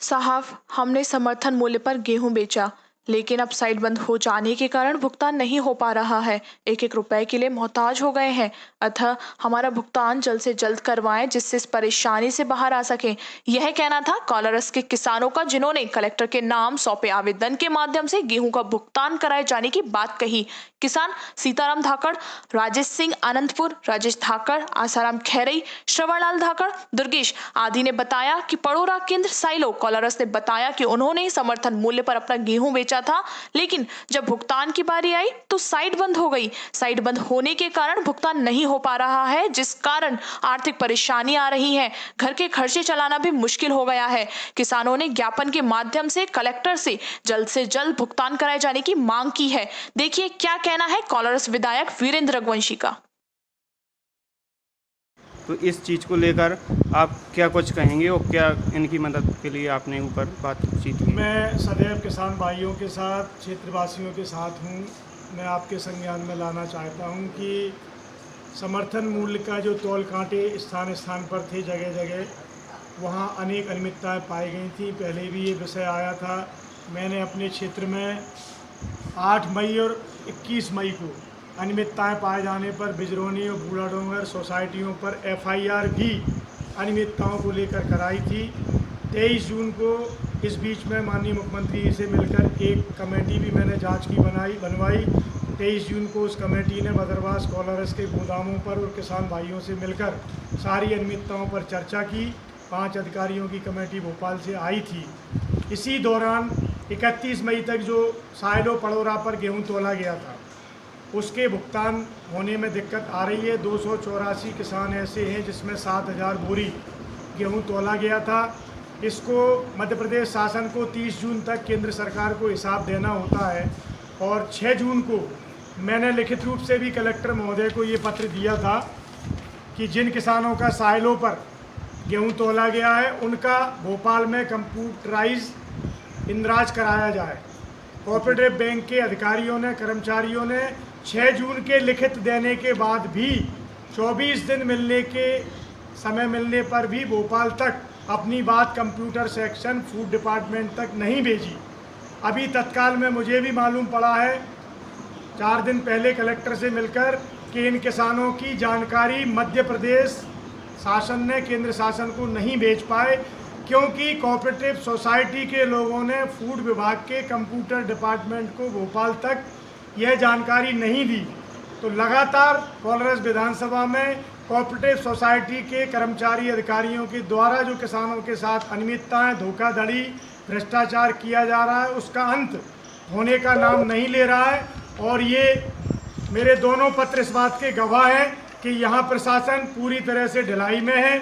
साहब, हमने समर्थन मूल्य पर गेहूं बेचा, लेकिन अब साइट बंद हो जाने के कारण भुगतान नहीं हो पा रहा है। एक एक रुपए के लिए मोहताज हो गए हैं। अतः हमारा भुगतान जल्द से जल्द करवाएं, जिससे इस परेशानी से बाहर आ सके। यह कहना था कॉलरस के किसानों का, जिन्होंने कलेक्टर के नाम सौंपे आवेदन के माध्यम से गेहूं का भुगतान कराए जाने की बात कही। किसान सीताराम धाकड़, राजेश सिंह आनंदपुर, राजेश धाकड़, आसाराम खैरई, श्रवणलाल धाकड़, दुर्गेश आदि ने बताया कि पड़ोरा केंद्र साइलो कॉलरस ने बताया कि उन्होंने समर्थन मूल्य पर अपना गेहूं बेचा था, लेकिन जब भुगतान की बारी आई तो साइट बंद हो गई। साइट बंद होने के कारण भुगतान नहीं हो पा रहा है, जिस कारण आर्थिक परेशानी आ रही है। घर के खर्चे चलाना भी मुश्किल हो गया है। किसानों ने ज्ञापन के माध्यम से कलेक्टर से जल्द भुगतान कराए जाने की मांग की है। देखिए क्या कहना है कॉलरस विधायक वीरेंद्र रघुवंशी का। तो इस चीज़ को लेकर आप क्या कुछ कहेंगे और क्या इनकी मदद के लिए आपने ऊपर बातचीत की? मैं सदैव किसान भाइयों के साथ, क्षेत्रवासियों के साथ हूँ। मैं आपके संज्ञान में लाना चाहता हूँ कि समर्थन मूल्य का जो तौल कांटे स्थान स्थान पर थे, जगह जगह, वहाँ अनेक अनियमितताएं पाई गई थी। पहले भी ये विषय आया था। मैंने अपने क्षेत्र में 8 मई और 21 मई को अनियमितताएं पाए जाने पर बिजरौनी और बूढ़ा डोंगर सोसाइटियों पर FIR भी अनियमितताओं को लेकर कराई थी। 23 जून को इस बीच में माननीय मुख्यमंत्री जी से मिलकर एक कमेटी भी मैंने जांच की बनवाई। 23 जून को उस कमेटी ने बदरवास कॉलरस के गोदामों पर और किसान भाइयों से मिलकर सारी अनियमितताओं पर चर्चा की। 5 अधिकारियों की कमेटी भोपाल से आई थी। इसी दौरान 31 मई तक जो साइलो पड़ोरा पर गेहूँ तोला गया था, उसके भुगतान होने में दिक्कत आ रही है। 284 किसान ऐसे हैं जिसमें 7000 बोरी गेहूं तोला गया था। इसको मध्य प्रदेश शासन को 30 जून तक केंद्र सरकार को हिसाब देना होता है और 6 जून को मैंने लिखित रूप से भी कलेक्टर महोदय को ये पत्र दिया था कि जिन किसानों का साइलों पर गेहूं तोला गया है उनका भोपाल में कंप्यूटराइज इंद्राज कराया जाए। कोऑपरेटिव बैंक के अधिकारियों ने, कर्मचारियों ने 6 जून के लिखित देने के बाद भी 24 दिन समय मिलने पर भी भोपाल तक अपनी बात कंप्यूटर सेक्शन फूड डिपार्टमेंट तक नहीं भेजी। अभी तत्काल में मुझे भी मालूम पड़ा है 4 दिन पहले कलेक्टर से मिलकर कि इन किसानों की जानकारी मध्य प्रदेश शासन ने केंद्र शासन को नहीं भेज पाए, क्योंकि कोऑपरेटिव सोसाइटी के लोगों ने फूड विभाग के कंप्यूटर डिपार्टमेंट को भोपाल तक यह जानकारी नहीं दी। तो लगातार कॉलरस विधानसभा में कोऑपरेटिव सोसाइटी के कर्मचारी अधिकारियों के द्वारा जो किसानों के साथ अनियमितताएं, धोखाधड़ी, भ्रष्टाचार किया जा रहा है, उसका अंत होने का नाम नहीं ले रहा है। और ये मेरे दोनों पत्र इस बात के गवाह हैं कि यहाँ प्रशासन पूरी तरह से ढिलाई में है।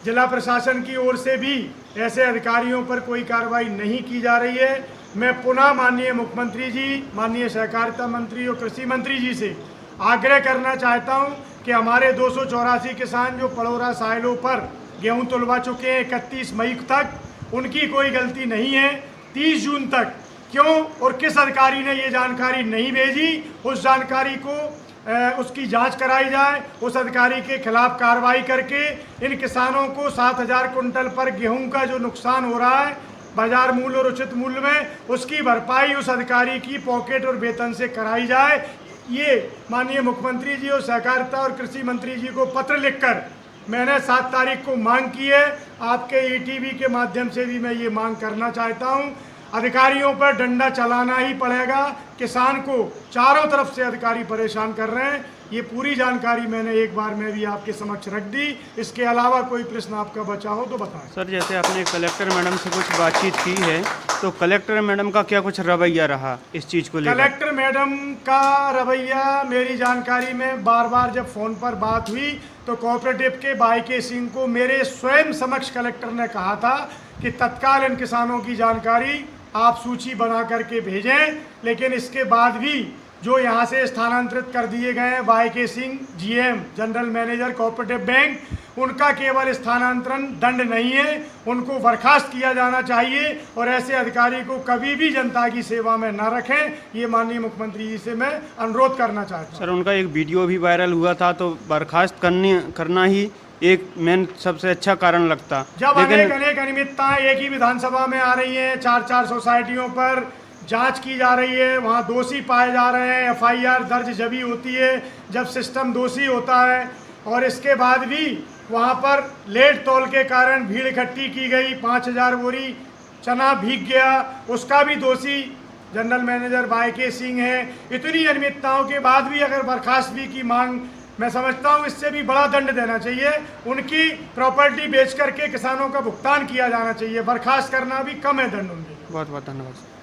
जिला प्रशासन की ओर से भी ऐसे अधिकारियों पर कोई कार्रवाई नहीं की जा रही है। मैं पुनः माननीय मुख्यमंत्री जी, माननीय सहकारिता मंत्री और कृषि मंत्री जी से आग्रह करना चाहता हूं कि हमारे 284 किसान जो पड़ोरा साइलों पर गेहूं तुलवा चुके हैं 31 मई तक, उनकी कोई गलती नहीं है। 30 जून तक क्यों और किस अधिकारी ने ये जानकारी नहीं भेजी, उस जानकारी को उसकी जांच कराई जाए। उस अधिकारी के खिलाफ कार्रवाई करके इन किसानों को 7000 कुंटल पर गेहूं का जो नुकसान हो रहा है बाजार मूल्य और उचित मूल्य में, उसकी भरपाई उस अधिकारी की पॉकेट और वेतन से कराई जाए। ये माननीय मुख्यमंत्री जी और सहकारिता और कृषि मंत्री जी को पत्र लिखकर मैंने 7 तारीख को मांग की है। आपके ETV के माध्यम से भी मैं ये मांग करना चाहता हूँ। अधिकारियों पर डंडा चलाना ही पड़ेगा। किसान को चारों तरफ से अधिकारी परेशान कर रहे हैं। ये पूरी जानकारी मैंने एक बार में भी आपके समक्ष रख दी। इसके अलावा कोई प्रश्न आपका बचा हो तो बताएं। सर, जैसे आपने कलेक्टर मैडम से कुछ बातचीत की है, तो कलेक्टर मैडम का क्या कुछ रवैया रहा इस चीज़ को लेकर? कलेक्टर मैडम का रवैया मेरी जानकारी में बार बार जब फ़ोन पर बात हुई तो कोऑपरेटिव के बाईके सिंह को मेरे स्वयं समक्ष कलेक्टर ने कहा था कि तत्काल इन किसानों की जानकारी आप सूची बना करके भेजें। लेकिन इसके बाद भी जो यहाँ से स्थानांतरित कर दिए गए हैं बाईके Singh GM general manager cooperative bank, उनका केवल स्थानांतरण दंड नहीं है, उनको बर्खास्त किया जाना चाहिए और ऐसे अधिकारी को कभी भी जनता की सेवा में न रखें। ये माननीय मुख्यमंत्री जी से मैं अनुरोध करना चाहता हूँ। सर, उनका एक वीडियो भी वायरल हुआ था, तो बर्खास्त करना ही एक मेन सबसे अच्छा कारण लगता। जब अनेक अनेक अनियमितताएं एक ही विधानसभा में आ रही हैं, 4-4 सोसाइटियों पर जांच की जा रही है, वहां दोषी पाए जा रहे हैं, एफआईआर दर्ज जब होती है जब सिस्टम दोषी होता है, और इसके बाद भी वहां पर लेट तौल के कारण भीड़ इकट्ठी की गई, 5000 बोरी चना भीग गया, उसका भी दोषी जनरल मैनेजर वाईके सिंह है। इतनी अनियमितताओं के बाद भी अगर बर्खास्तगी की मांग, मैं समझता हूँ इससे भी बड़ा दंड देना चाहिए। उनकी प्रॉपर्टी बेच करके किसानों का भुगतान किया जाना चाहिए, बर्खास्त करना भी कम है दंड उनके। बहुत बहुत धन्यवाद।